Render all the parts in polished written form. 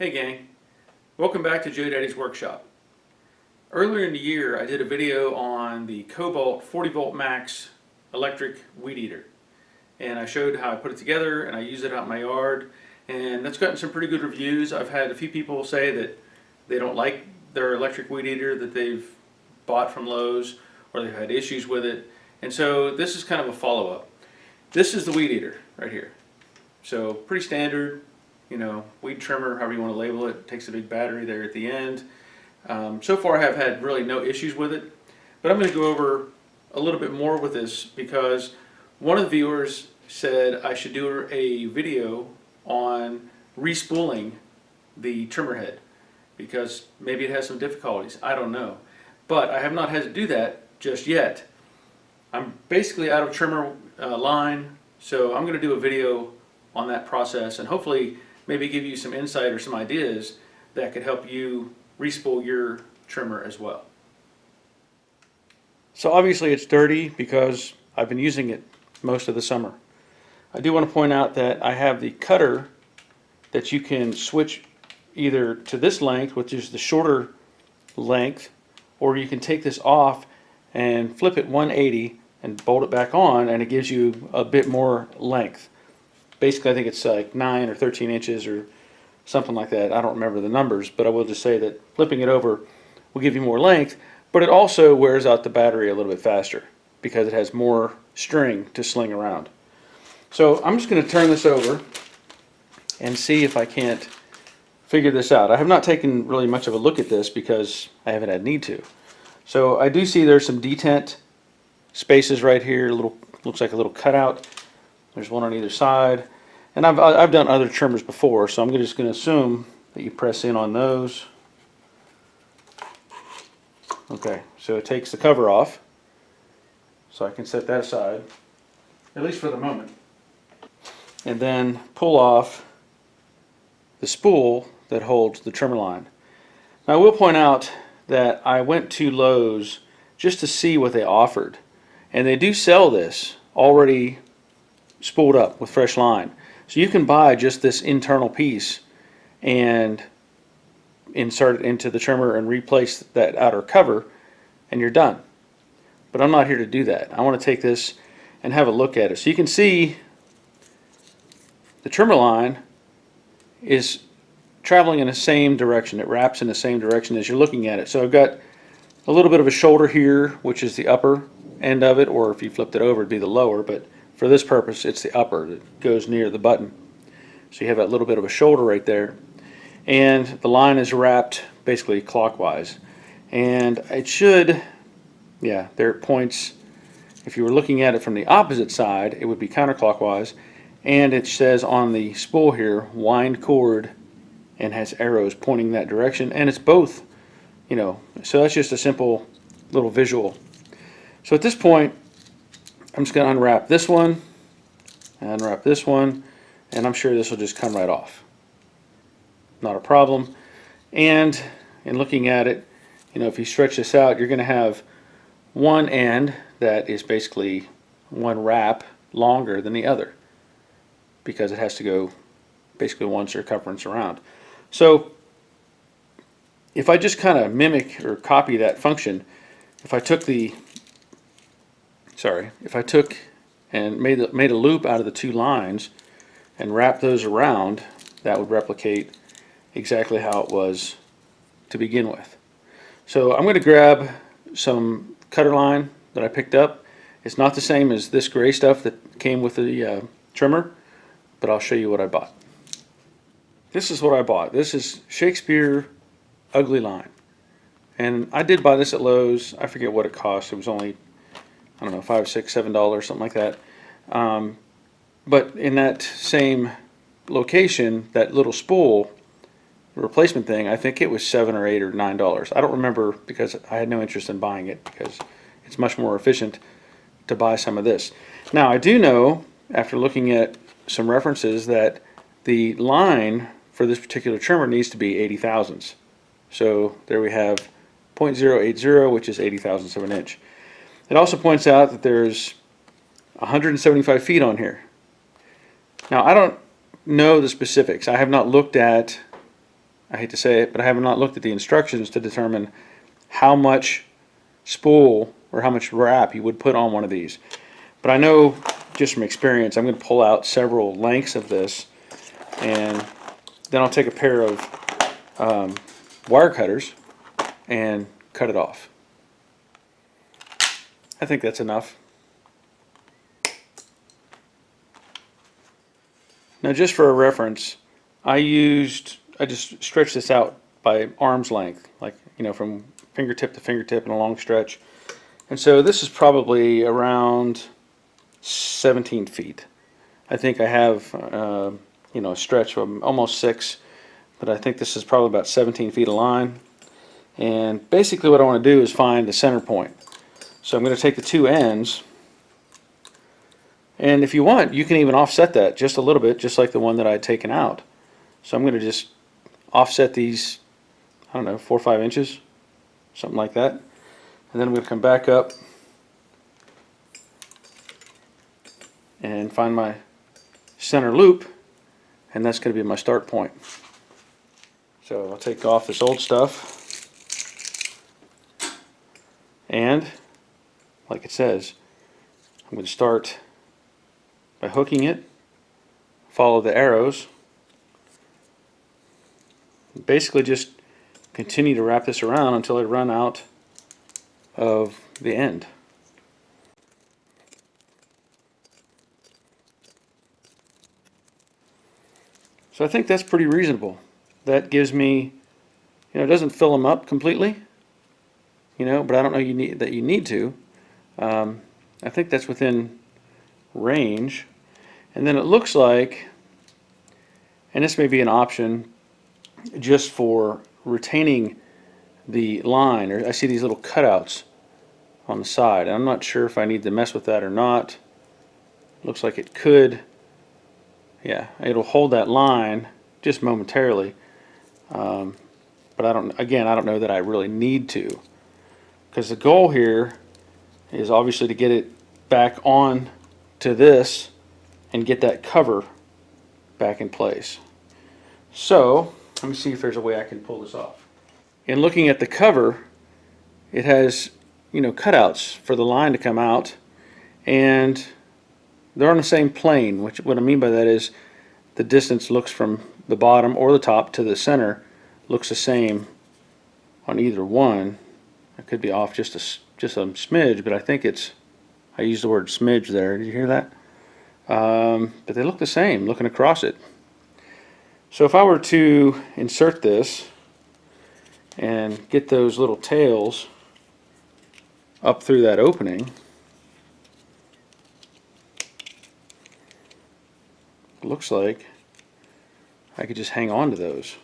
Hey gang, welcome back to Joe Daddy's Workshop. Earlier in the year I did a video on the Kobalt 40 volt max electric weed eater, and I showed how I put it together and I use it out in my yard, and that's gotten some pretty good reviews. I've had a few people say that they don't like their electric weed eater that they've bought from Lowe's, or they've had issues with it, and so this is kind of a follow-up. This is the weed eater right here. So pretty standard, weed trimmer, however you want to label it. It takes a big battery there at the end. So far I have had really no issues with it, but I'm going to go over a little bit more with this because one of the viewers said I should do a video on respooling the trimmer head because maybe it has some difficulties. I don't know, but I have not had to do that just yet. I'm basically out of trimmer line, so I'm going to do a video on that process and hopefully maybe give you some insight or some ideas that could help you respool your trimmer as well. So obviously it's dirty because I've been using it most of the summer. I do want to point out that I have the cutter that you can switch either to this length, which is the shorter length, or you can take this off and flip it 180 and bolt it back on, and it gives you a bit more length. Basically, I think it's like 9 or 13 inches or something like that. I don't remember the numbers, but I will just say that flipping it over will give you more length, but it also wears out the battery a little bit faster because it has more string to sling around. So I'm just going to turn this over and see if I can't figure this out. I have not taken really much of a look at this because I haven't had need to. So I do see there's some detent spaces right here, looks like a little cutout. There's one on either side, and I've done other trimmers before, so I'm just going to assume that you press in on those. Okay, so it takes the cover off, so I can set that aside, at least for the moment, and then pull off the spool that holds the trimmer line. Now I will point out that I went to Lowe's just to see what they offered, and they do sell this already spooled up with fresh line. So you can buy just this internal piece and insert it into the trimmer and replace that outer cover and you're done. But I'm not here to do that. I want to take this and have a look at it. So you can see the trimmer line is traveling in the same direction. It wraps in the same direction as you're looking at it. So I've got a little bit of a shoulder here, which is the upper end of it, or if you flipped it over it'd be the lower, but for this purpose it's the upper that goes near the button. So you have that little bit of a shoulder right there, and the line is wrapped basically clockwise, and it should, yeah, there it points. If you were looking at it from the opposite side it would be counterclockwise, and it says on the spool here wind cord and has arrows pointing that direction, and it's both, so that's just a simple little visual. So at this point I'm just going to unwrap this one, and unwrap this one, and I'm sure this will just come right off. Not a problem. And in looking at it, if you stretch this out, you're going to have one end that is basically one wrap longer than the other because it has to go basically one circumference around. So if I just kind of mimic or copy that function, if I took and made a loop out of the two lines and wrapped those around, that would replicate exactly how it was to begin with. So I'm going to grab some cutter line that I picked up. It's not the same as this gray stuff that came with the trimmer, but I'll show you what I bought. This is what I bought. This is Shakespeare Ugly Line, and I did buy this at Lowe's. I forget what it cost. It was only, I don't know, $5, $6, $7, something like that. But in that same location, that little spool replacement thing, I think it was $7 or $8 or $9. I don't remember because I had no interest in buying it because it's much more efficient to buy some of this. Now I do know, after looking at some references, that the line for this particular trimmer needs to be 80 thousandths. So there we have 0.080, which is 80 thousandths of an inch. It also points out that there's 175 feet on here. Now I don't know the specifics. I have not looked at I hate to say it, but I have not looked at the instructions to determine how much spool or how much wrap you would put on one of these. But I know just from experience, I'm going to pull out several lengths of this, and then I'll take a pair of wire cutters and cut it off. I think that's enough. Now, just for a reference, I just stretched this out by arm's length, like, you know, from fingertip to fingertip in a long stretch. And so this is probably around 17 feet. I think I have, you know, a stretch of almost 6, but I think this is probably about 17 feet of line. And basically what I want to do is find the center point. So I'm going to take the two ends, and if you want, you can even offset that just a little bit, just like the one that I had taken out. So I'm going to just offset these, I don't know, 4 or 5 inches, something like that. And then I'm going to come back up and find my center loop, and that's going to be my start point. So I'll take off this old stuff, and like it says, I'm going to start by hooking it, follow the arrows, basically just continue to wrap this around until I run out of the end. So I think that's pretty reasonable. That gives me, you know, it doesn't fill them up completely, you know, but I don't know you need to. I think that's within range. And then it looks like, and this may be an option just for retaining the line, or I see these little cutouts on the side. I'm not sure if I need to mess with that or not. Looks like it could, yeah, it'll hold that line just momentarily. But I don't know that I really need to, because the goal here is obviously to get it back on to this and get that cover back in place. So let me see if there's a way I can pull this off. In looking at the cover, it has, you know, cutouts for the line to come out, and they're on the same plane, which what I mean by that is the distance looks from the bottom or the top to the center looks the same on either one. I could be off just a smidge, but I think I used the word smidge there. Did you hear that? But they look the same looking across it. So if I were to insert this and get those little tails up through that opening, it looks like I could just hang on to those.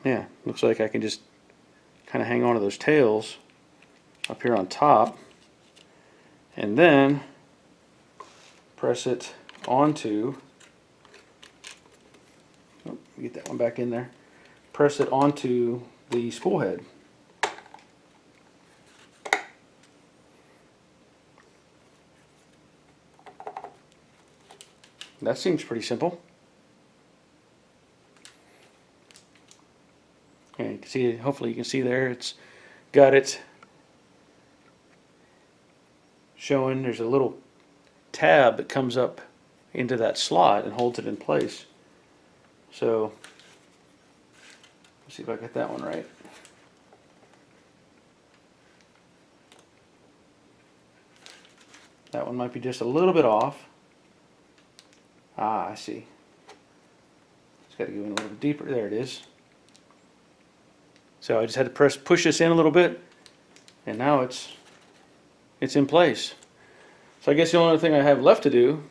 Yeah, looks like I can just kind of hang on to those tails up here on top, and then press it onto, oh, get that one back in there, press it onto the spool head. That seems pretty simple. And you can see, hopefully you can see there, it's got it showing. There's a little tab that comes up into that slot and holds it in place. So let's see if I get that one right. That one might be just a little bit off. Ah, I see. It's got to go in a little deeper. There it is. So I just had to push this in a little bit, and now it's in place. So I guess the only other thing I have left to do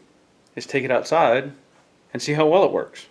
is take it outside and see how well it works.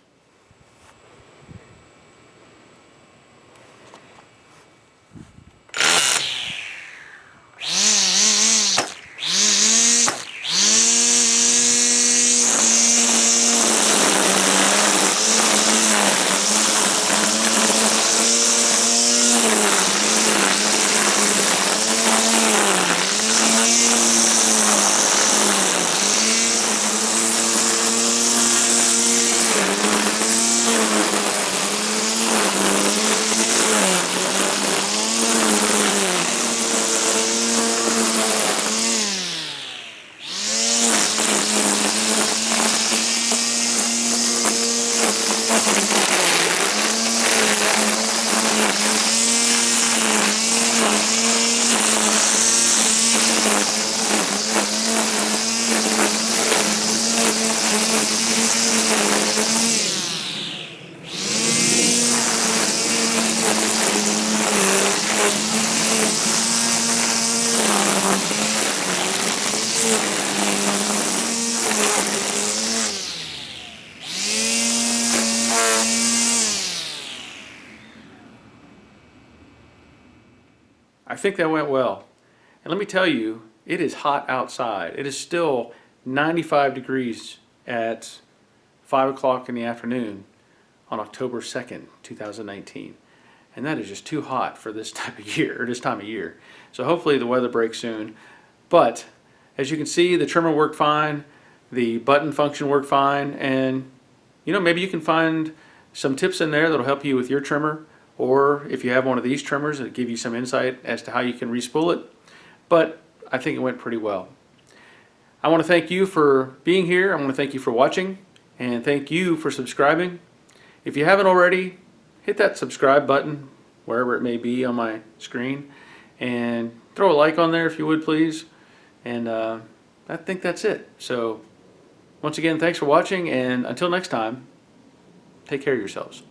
I think that went well. And let me tell you, it is hot outside. It is still 95 degrees at 5 o'clock in the afternoon on October 2nd, 2019. And that is just too hot for this type of year, or this time of year. So hopefully the weather breaks soon. But as you can see, the trimmer worked fine, the button function worked fine, and maybe you can find some tips in there that'll help you with your trimmer, or if you have one of these trimmers, it'll give you some insight as to how you can re-spool it. But I think it went pretty well. I want to thank you for being here. I want to thank you for watching, and thank you for subscribing. If you haven't already, hit that subscribe button wherever it may be on my screen, and throw a like on there if you would, please. And I think that's it. So once again, thanks for watching, and until next time, take care of yourselves.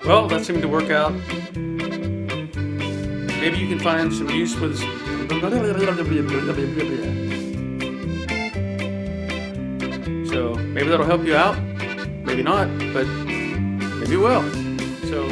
Well, that seemed to work out. Maybe you can find some use with... So maybe that'll help you out. Maybe not, but maybe it will. So